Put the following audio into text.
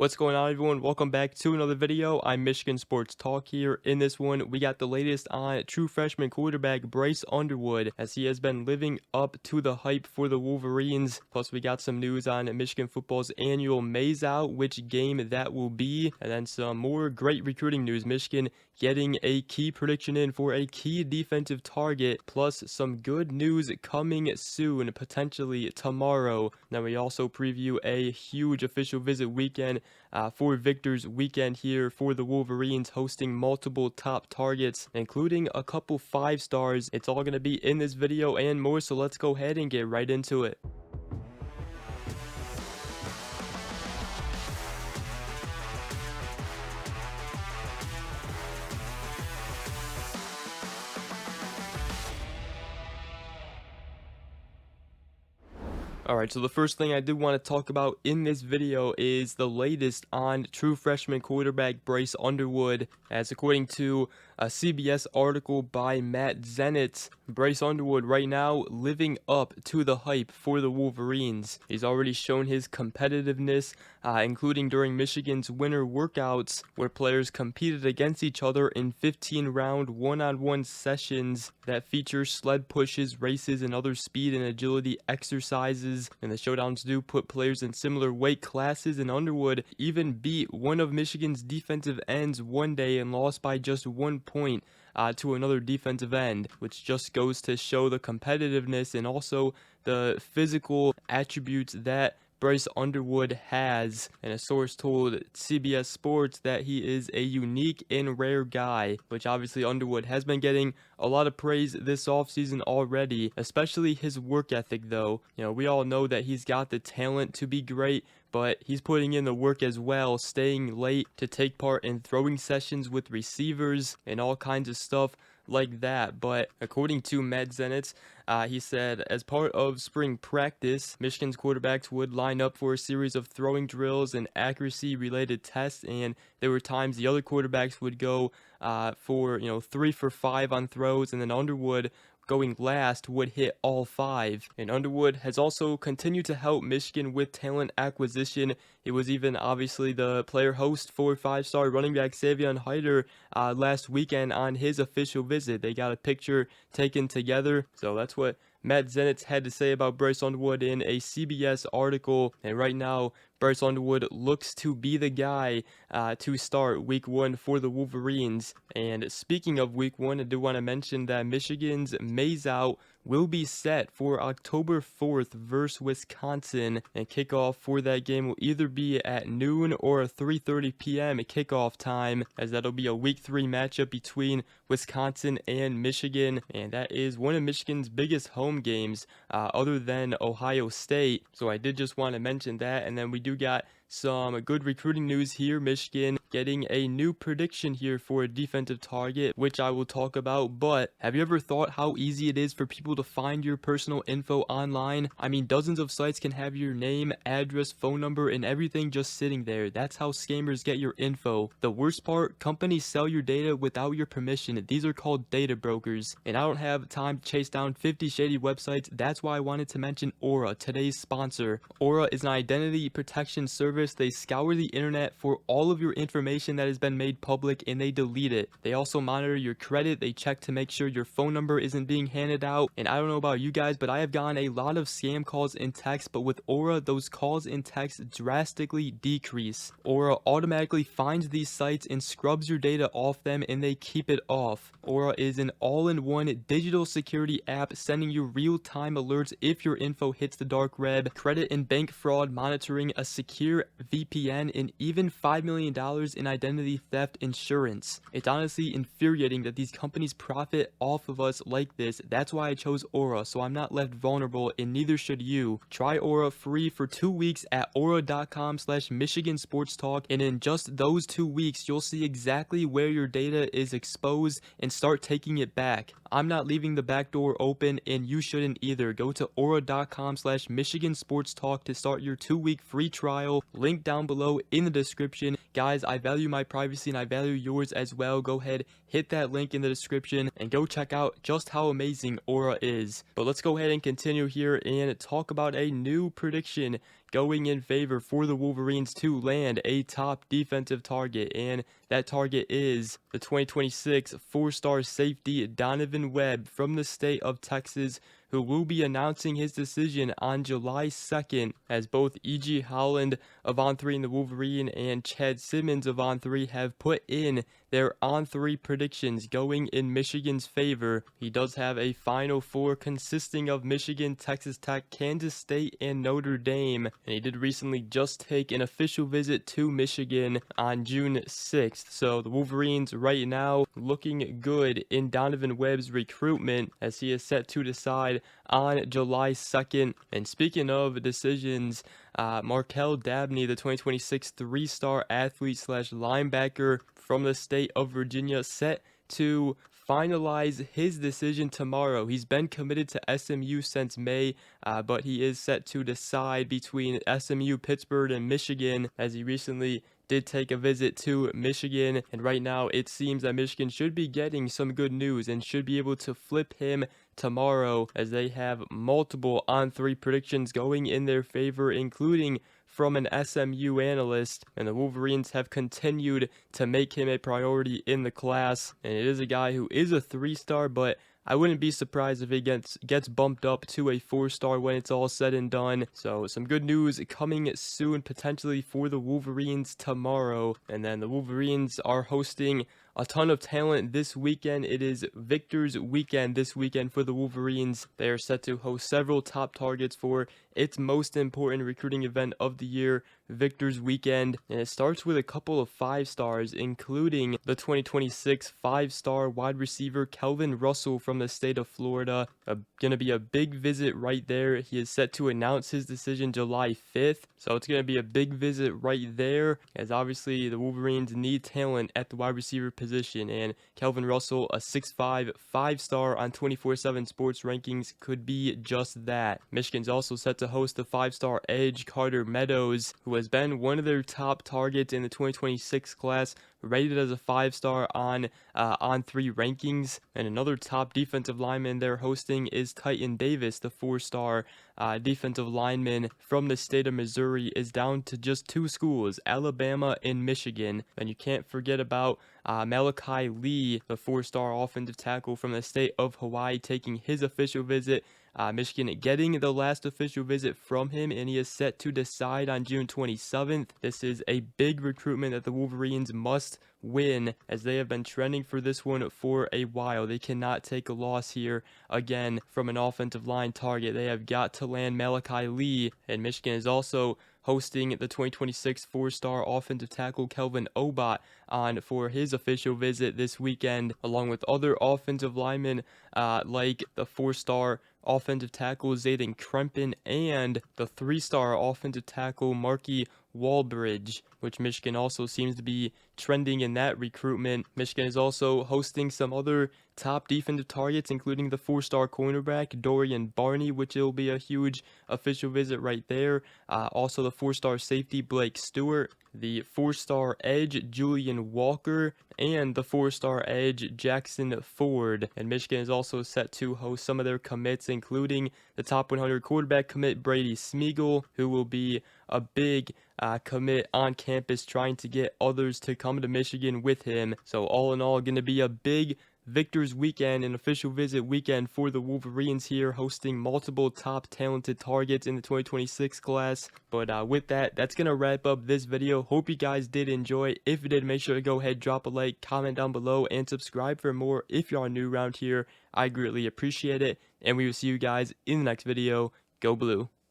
What's going on, everyone? Welcome back to another video. I'm Michigan Sports Talk here. In this one, we got the latest on true freshman quarterback Bryce Underwood, as he has been living up to the hype for the Wolverines. Plus, we got some news on Michigan football's annual Maze Out, which game that will be, and then some more great recruiting news. Michigan getting a key prediction in for a key defensive target, plus some good news coming soon, potentially tomorrow. Then we also preview a huge official visit weekend for Victor's weekend here for the Wolverines, hosting multiple top targets, including a couple 5 stars. It's all going to be in this video and more, so let's go ahead and get right into it. Alright, so the first thing I do want to talk about in this video is the latest on true freshman quarterback Bryce Underwood. As according to a CBS article by Matt Zenitz, Bryce Underwood right now living up to the hype for the Wolverines. He's already shown his competitiveness, including during Michigan's winter workouts, where players competed against each other in 15-round one-on-one sessions that feature sled pushes, races, and other speed and agility exercises. And the showdowns do put players in similar weight classes, and Underwood even beat one of Michigan's defensive ends one day and lost by just 1 point to another defensive end, which just goes to show the competitiveness and also the physical attributes that Bryce Underwood has. And a source told CBS Sports that he is a unique and rare guy, which obviously Underwood has been getting a lot of praise this offseason already, especially his work ethic though. You know, we all know that he's got the talent to be great, but he's putting in the work as well, staying late to take part in throwing sessions with receivers and all kinds of stuff like that. But according to Matt Zenitz, he said as part of spring practice, Michigan's quarterbacks would line up for a series of throwing drills and accuracy related tests, and there were times the other quarterbacks would go for 3 for 5 on throws, and then Underwood, going last, would hit all 5. And Underwood has also continued to help Michigan with talent acquisition. It was even obviously the player host for 5-star running back Savion Hyder last weekend on his official visit. They got a picture taken together, so that's what Matt Zenitz had to say about Bryce Underwood in a CBS article. And right now, Bryce Underwood looks to be the guy to start week 1 for the Wolverines. And speaking of week 1, I do want to mention that Michigan's Maze Out will be set for October 4th versus Wisconsin, and kickoff for that game will either be at noon or a 3:30 p.m. kickoff time, as that'll be a week 3 matchup between Wisconsin and Michigan, and that is one of Michigan's biggest home games other than Ohio State. So I did just want to mention that. And then we do got some good recruiting news here. Michigan getting a new prediction here for a defensive target, which I will talk about. But have you ever thought how easy it is for people to find your personal info online? I mean, dozens of sites can have your name, address, phone number, and everything just sitting there. That's how scammers get your info. The worst part, companies sell your data without your permission. These are called data brokers, and I don't have time to chase down 50 shady websites. That's why I wanted to mention Aura, today's sponsor. Aura is an identity protection service. They scour the internet for all of your information that has been made public, and they delete it. They also monitor your credit. They check to make sure your phone number isn't being handed out. And I don't know about you guys, but I have gotten a lot of scam calls and texts, but with Aura, those calls and texts drastically decrease. Aura automatically finds these sites and scrubs your data off them, and they keep it off. Aura is an all-in-one digital security app sending you real-time alerts if your info hits the dark web, credit and bank fraud monitoring, a secure VPN, and even $5 million in identity theft insurance. It's honestly infuriating that these companies profit off of us like this. That's why I chose Aura, so I'm not left vulnerable, and neither should you. Try Aura free for 2 weeks at aura.com/Michigan Sports Talk, and in just those 2 weeks, you'll see exactly where your data is exposed and start taking it back. I'm not leaving the back door open, and you shouldn't either. Go to aura.com/Michigan Sports Talk to start your 2-week free trial. Link down below in the description. Guys, I value my privacy and I value yours as well. Go ahead, hit that link in the description and go check out just how amazing Aura is. But let's go ahead and continue here and talk about a new prediction going in favor for the Wolverines to land a top defensive target, and that target is the 2026 four-star safety Donovan Webb from the state of Texas, who will be announcing his decision on July 2nd, as both E.G. Holland of On3 in the Wolverine and Chad Simmons of On3 have put in their On3 predictions going in Michigan's favor. He does have a Final Four consisting of Michigan, Texas Tech, Kansas State, and Notre Dame, and he did recently just take an official visit to Michigan on June 6th. So the Wolverines right now looking good in Donovan Webb's recruitment, as he is set to decide on July 2nd. And speaking of decisions, Markel Dabney, the 2026 three-star athlete slash linebacker from the state of Virginia, set to finalize his decision tomorrow. He's been committed to SMU since May, but he is set to decide between SMU, Pittsburgh, and Michigan, as he recently did take a visit to Michigan, and right now it seems that Michigan should be getting some good news and should be able to flip him tomorrow, as they have multiple On3 predictions going in their favor, including from an SMU analyst, and the Wolverines have continued to make him a priority in the class, and it is a guy who is a three-star, but I wouldn't be surprised if he gets bumped up to a four-star when it's all said and done. So some good news coming soon, potentially for the Wolverines tomorrow. And then the Wolverines are hosting a ton of talent this weekend. It is Victor's weekend this weekend for the Wolverines. They are set to host several top targets for its most important recruiting event of the year, Victor's weekend, and it starts with a couple of 5-stars, including the 2026 5-star wide receiver Kelvin Russell from the state of Florida. Gonna be a big visit right there. He is set to announce his decision July 5th, so it's gonna be a big visit right there, as obviously the Wolverines need talent at the wide receiver position, and Kelvin Russell, a 6'5", 5-star on 24/7 Sports rankings, could be just that. Michigan's also set to host the 5-star edge Carter Meadows, who has been one of their top targets in the 2026 class, rated as a 5-star on 3 rankings. And another top defensive lineman they're hosting is Titan Davis, the 4-star defensive lineman from the state of Missouri, is down to just 2 schools, Alabama and Michigan. And you can't forget about Malachi Lee, the 4-star offensive tackle from the state of Hawaii, taking his official visit. Michigan getting the last official visit from him, and he is set to decide on June 27th. This is a big recruitment that the Wolverines must win, as they have been trending for this one for a while. They cannot take a loss here again from an offensive line target. They have got to land Malachi Lee, and Michigan is also hosting the 2026 4-star offensive tackle Kelvin Obot on for his official visit this weekend, along with other offensive linemen like the 4-star offensive tackle Zayden Krempin and the 3-star offensive tackle Marky Walbridge, which Michigan also seems to be trending in that recruitment. Michigan is also hosting some other top defensive targets, including the 4-star cornerback Dorian Barney, which will be a huge official visit right there. Also the 4-star safety Blake Stewart, the 4-star edge Julian Walker, and the 4-star edge Jackson Ford. And Michigan is also set to host some of their commits, including the top 100 quarterback commit Brady Smeagol, who will be a big commit on campus, trying to get others to come to Michigan with him. So all in all, going to be a big Victor's weekend, an official visit weekend for the Wolverines here, hosting multiple top talented targets in the 2026 class. But with that, that's going to wrap up this video. Hope you guys did enjoy. If you did, make sure to go ahead, drop a like, comment down below, and subscribe for more if you are new around here. I greatly appreciate it, and we will see you guys in the next video. Go Blue.